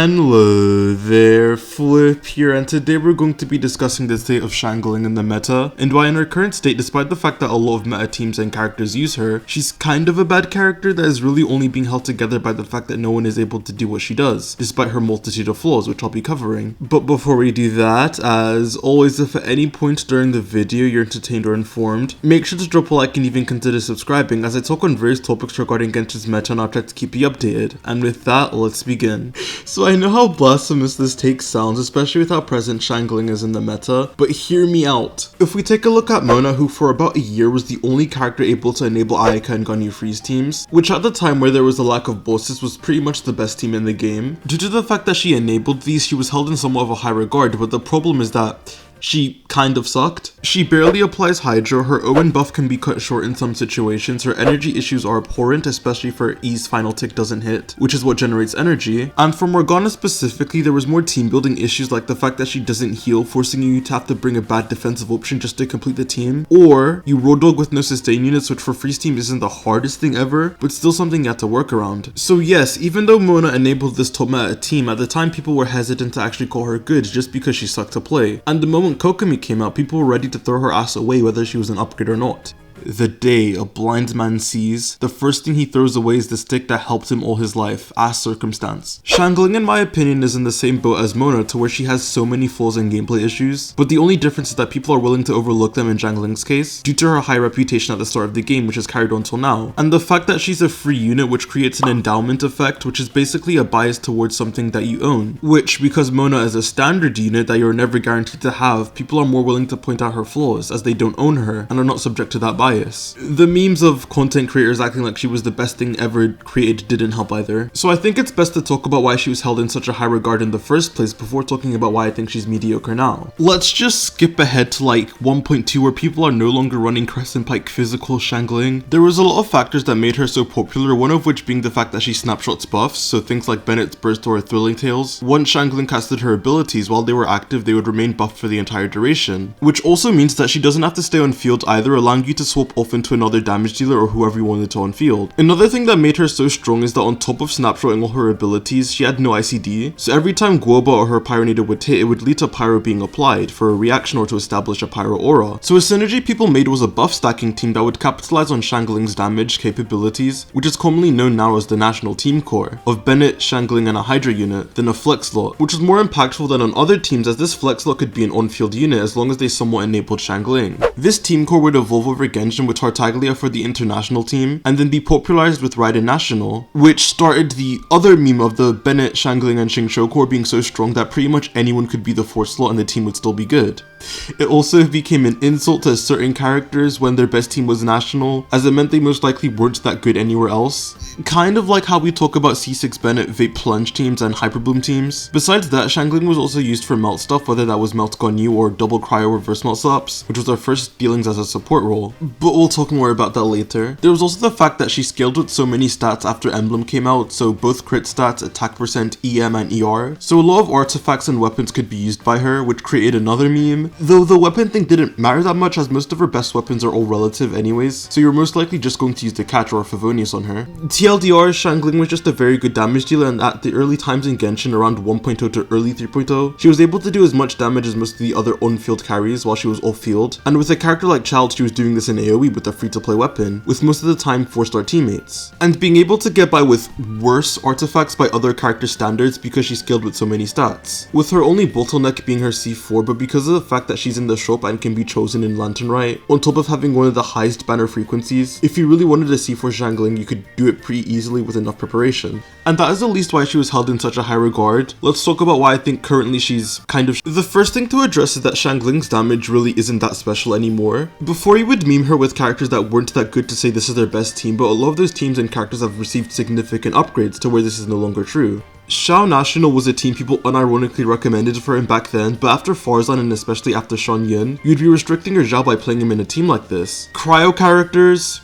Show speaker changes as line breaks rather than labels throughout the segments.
Hello there, Flip here, and today we're going to be discussing the state of Xiangling in the meta, and why in her current state, despite the fact that a lot of meta teams and characters use her, she's kind of a bad character that is really only being held together by the fact that no one is able to do what she does, despite her multitude of flaws, which I'll be covering. But before we do that, as always, if at any point during the video you're entertained or informed, make sure to drop a like and even consider subscribing, as I talk on various topics regarding Genshin's meta and I'll try to keep you updated. And with that, let's begin. So I know how blasphemous this take sounds, especially with how present Xiangling is in the meta, but hear me out. If we take a look at Mona, who for about a year was the only character able to enable Ayaka and Ganyu freeze teams, which at the time where there was a lack of bosses was pretty much the best team in the game. Due to the fact that she enabled these, she was held in somewhat of a high regard, but the problem is that she kind of sucked. She barely applies Hydro, her Owen buff can be cut short in some situations, her energy issues are abhorrent, especially if her E's final tick doesn't hit, which is what generates energy. And for Morgana specifically, there was more team building issues like the fact that she doesn't heal, forcing you to have to bring a bad defensive option just to complete the team, or you road dog with no sustain units, which for freeze team isn't the hardest thing ever, but still something you have to work around. So yes, even though Mona enabled this top meta team, at the time people were hesitant to actually call her good just because she sucked to play, and the moment Kokomi came out, people were ready to throw her ass away whether she was an upgrade or not. The day a blind man sees, the first thing he throws away is the stick that helped him all his life, as circumstance. Xiangling, in my opinion, is in the same boat as Mona, to where she has so many flaws and gameplay issues, but the only difference is that people are willing to overlook them in Xiangling's case, due to her high reputation at the start of the game, which has carried on till now, and the fact that she's a free unit, which creates an endowment effect, which is basically a bias towards something that you own, which, because Mona is a standard unit that you're never guaranteed to have, people are more willing to point out her flaws, as they don't own her, and are not subject to that bias. The memes of content creators acting like she was the best thing ever created didn't help either. So I think it's best to talk about why she was held in such a high regard in the first place before talking about why I think she's mediocre now. Let's just skip ahead to like 1.2 where people are no longer running Crescent Pike physical Xiangling. There was a lot of factors that made her so popular, one of which being the fact that she snapshots buffs, so things like Bennett's Burst or Thrilling Tales. Once Xiangling casted her abilities, while they were active they would remain buffed for the entire duration, which also means that she doesn't have to stay on field either, allowing you to swap off into another damage dealer or whoever you wanted to on field. Another thing that made her so strong is that on top of snapshotting all her abilities, she had no ICD, so every time Guoba or her Pyronita would hit, it would lead to Pyro being applied for a reaction or to establish a Pyro aura. So a synergy people made was a buff stacking team that would capitalize on Xiangling's damage capabilities, which is commonly known now as the National Team Core, of Bennett, Xiangling and a Hydra unit, then a flex slot, which was more impactful than on other teams as this flex slot could be an on-field unit as long as they somewhat enabled Xiangling. This team core would evolve over Genshin with Tartaglia for the international team, and then be popularized with Raiden National, which started the other meme of the Bennett, Xiangling and Xingqiu core being so strong that pretty much anyone could be the 4th slot and the team would still be good. It also became an insult to certain characters when their best team was national, as it meant they most likely weren't that good anywhere else. Kind of like how we talk about C6 Bennett vape plunge teams and hyperbloom teams. Besides that, Xiangling was also used for melt stuff, whether that was melt Ganyu or double cryo reverse melt slaps, which was her first dealings as a support role, but we'll talk more about that later. There was also the fact that she scaled with so many stats after Emblem came out, so both crit stats, attack percent, EM and ER, so a lot of artifacts and weapons could be used by her, which created another meme, though the weapon thing didn't matter that much as most of her best weapons are all relative anyways, so you're most likely just going to use the catch or Favonius on her. TLDR, Xiangling was just a very good damage dealer, and at the early times in Genshin around 1.0 to early 3.0, she was able to do as much damage as most of the other on-field carries while she was off-field, and with a character like Child she was doing this in AoE with a free-to-play weapon, with most of the time 4-star teammates, and being able to get by with worse artifacts by other character standards because she scaled with so many stats, with her only bottleneck being her C4, but because of the fact that she's in the shop and can be chosen in Lantern Rite, on top of having one of the highest banner frequencies, if you really wanted to C4 Xiangling you could do it pretty easily with enough preparation. And that is at least why she was held in such a high regard. Let's talk about why I think currently she's kind of The first thing to address is that Xiangling's damage really isn't that special anymore. Before you would meme her with characters that weren't that good to say this is their best team, but a lot of those teams and characters have received significant upgrades to where this is no longer true. Xiao National was a team people unironically recommended for him back then, but after Farzan and especially after Shan Yun, you'd be restricting your Zhao by playing him in a team like this. Cryo characters,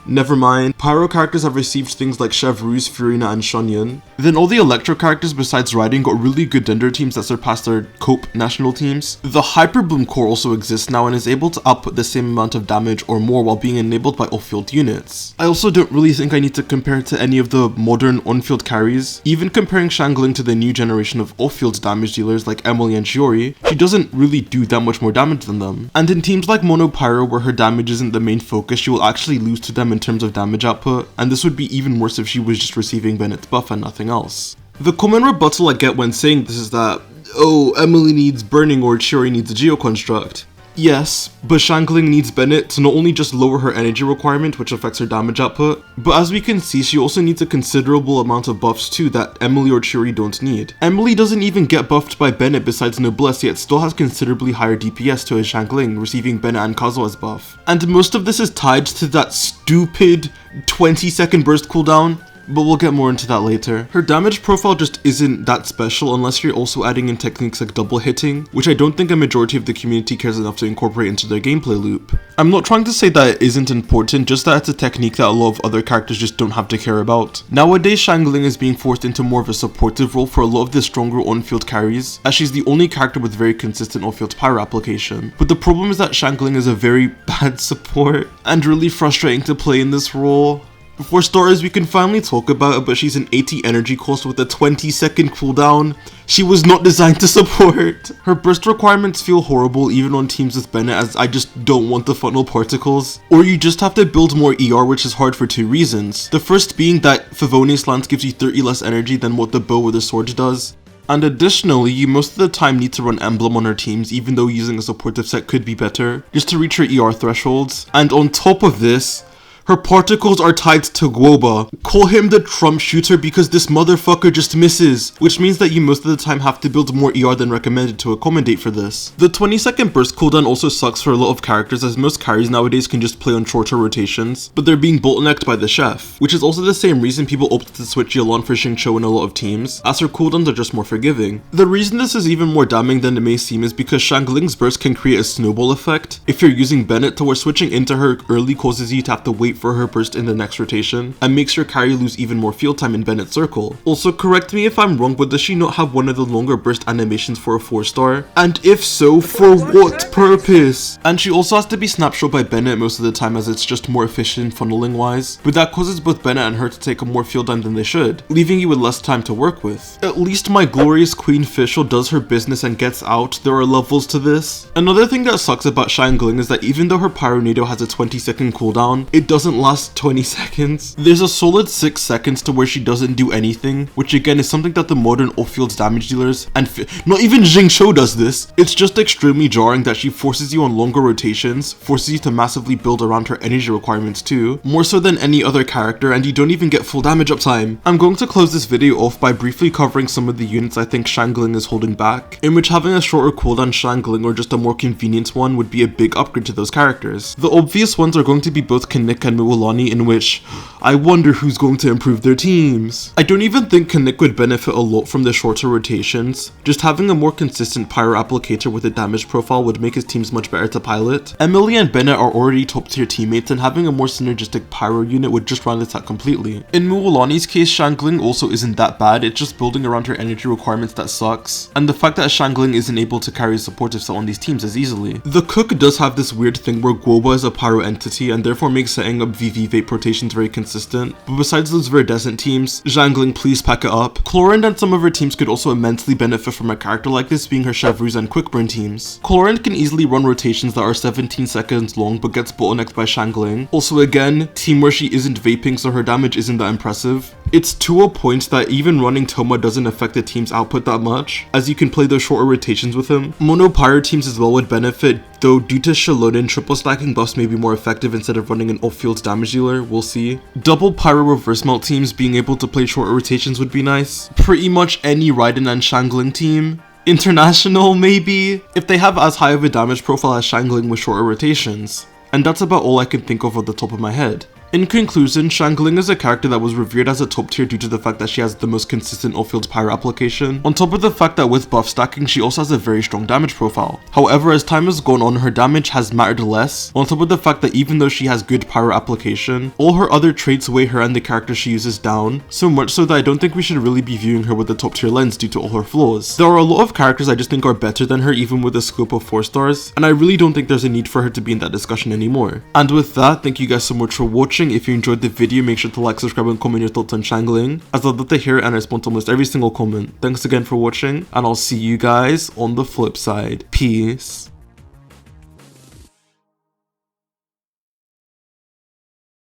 Never mind, Pyro characters have received things like Chevreuse, Furina, and Shunyan. Then all the Electro characters besides Riding got really good Dender teams that surpassed their Cope national teams. The Hyper Bloom core also exists now and is able to output the same amount of damage or more while being enabled by off-field units. I also don't really think I need to compare it to any of the modern on-field carries. Even comparing Xiangling to the new generation of off-field damage dealers like Emily and Shiori, she doesn't really do that much more damage than them. And in teams like Mono Pyro where her damage isn't the main focus, she will actually lose to them in terms of damage output, and this would be even worse if she was just receiving Bennett's buff and nothing else. The common rebuttal I get when saying this is that, oh, Emily needs Burning or Shiori needs a Geoconstruct. Yes, but Xiangling needs Bennett to not only just lower her energy requirement, which affects her damage output, but as we can see, she also needs a considerable amount of buffs too that Emily or Shiori don't need. Emily doesn't even get buffed by Bennett besides Noblesse, yet still has considerably higher DPS to a Xiangling, receiving Bennett and Kazuha as buff. And most of this is tied to that stupid 20-second burst cooldown, but we'll get more into that later. Her damage profile just isn't that special unless you're also adding in techniques like double hitting, which I don't think a majority of the community cares enough to incorporate into their gameplay loop. I'm not trying to say that it isn't important, just that it's a technique that a lot of other characters just don't have to care about. Nowadays, Xiangling is being forced into more of a supportive role for a lot of the stronger on-field carries, as she's the only character with very consistent on-field pyro application. But the problem is that Xiangling is a very bad support, and really frustrating to play in this role. For starters, we can finally talk about it, but she's an 80 energy cost with a 20-second cooldown. She was not designed to support. Her burst requirements feel horrible even on teams with Bennett, as I just don't want the funnel particles. Or you just have to build more ER, which is hard for two reasons. The first being that Favonius Lance gives you 30 less energy than what the bow or the sword does. And additionally, you most of the time need to run Emblem on her teams, even though using a supportive set could be better, just to reach her ER thresholds. And on top of this, her particles are tied to Guoba. Call him the Trump shooter because this motherfucker just misses, which means that you most of the time have to build more ER than recommended to accommodate for this. The 20-second burst cooldown also sucks for a lot of characters, as most carries nowadays can just play on shorter rotations, but they're being bottlenecked by the chef, which is also the same reason people opted to switch Yelan for Xingqiu in a lot of teams, as her cooldowns are just more forgiving. The reason this is even more damning than it may seem is because Xiangling's burst can create a snowball effect if you're using Bennett, to where switching into her early causes you to have to wait for her burst in the next rotation, and makes your carry lose even more field time in Bennett's circle. Also, correct me if I'm wrong, but does she not have one of the longer burst animations for a 4-star? And if so, for what purpose? And she also has to be snapshot by Bennett most of the time, as it's just more efficient funneling wise, but that causes both Bennett and her to take up more field time than they should, leaving you with less time to work with. At least my glorious Queen Fischl does her business and gets out. There are levels to this. Another thing that sucks about Xiangling is that even though her Pyronado has a 20-second cooldown, it doesn't last 20 seconds. There's a solid 6 seconds to where she doesn't do anything, which again is something that the modern off-field damage dealers and not even Xingqiu does this. It's just extremely jarring that she forces you on longer rotations, forces you to massively build around her energy requirements too, more so than any other character, and you don't even get full damage uptime. I'm going to close this video off by briefly covering some of the units I think Xiangling is holding back, in which having a shorter cooldown Xiangling or just a more convenient one would be a big upgrade to those characters. The obvious ones are going to be both Kinnick and Mualani, in which I wonder who's going to improve their teams. I don't even think Kinnick would benefit a lot from the shorter rotations. Just having a more consistent pyro applicator with a damage profile would make his teams much better to pilot. Emily and Bennett are already top tier teammates, and having a more synergistic pyro unit would just round this out completely. In Mualani's case, Xiangling also isn't that bad, it's just building around her energy requirements that sucks, and the fact that Xiangling isn't able to carry a supportive set on these teams as easily. The Cook does have this weird thing where Guoba is a pyro entity and therefore makes setting up VV vape rotations very consistent, but besides those Verdescent teams, Xiangling, please pack it up. Chlorinde and some of her teams could also immensely benefit from a character like this, being her Chevreuse and Quickburn teams. Chlorinde can easily run rotations that are 17 seconds long but gets bottlenecked by Xiangling. Also again, team where she isn't vaping, so her damage isn't that impressive. It's to a point that even running Toma doesn't affect the team's output that much, as you can play those shorter rotations with him. Mono Pyro teams as well would benefit, though due to Xilonen, triple stacking buffs may be more effective instead of running an off-field damage dealer, we'll see. Double Pyro reverse melt teams being able to play shorter rotations would be nice. Pretty much any Raiden and Xiangling team. International maybe, if they have as high of a damage profile as Xiangling with shorter rotations. And that's about all I can think of at the top of my head. In conclusion, Xiangling is a character that was revered as a top tier due to the fact that she has the most consistent off-field pyro application, on top of the fact that with buff stacking she also has a very strong damage profile. However, as time has gone on, her damage has mattered less, on top of the fact that even though she has good pyro application, all her other traits weigh her and the character she uses down, so much so that I don't think we should really be viewing her with a top tier lens due to all her flaws. There are a lot of characters I just think are better than her even with a scope of 4 stars, and I really don't think there's a need for her to be in that discussion anymore. And with that, thank you guys so much for watching. If you enjoyed the video, make sure to like, subscribe, and comment your thoughts on Xiangling, as I'd love to hear it and I respond to almost every single comment. Thanks again for watching, and I'll see you guys on the flip side. Peace.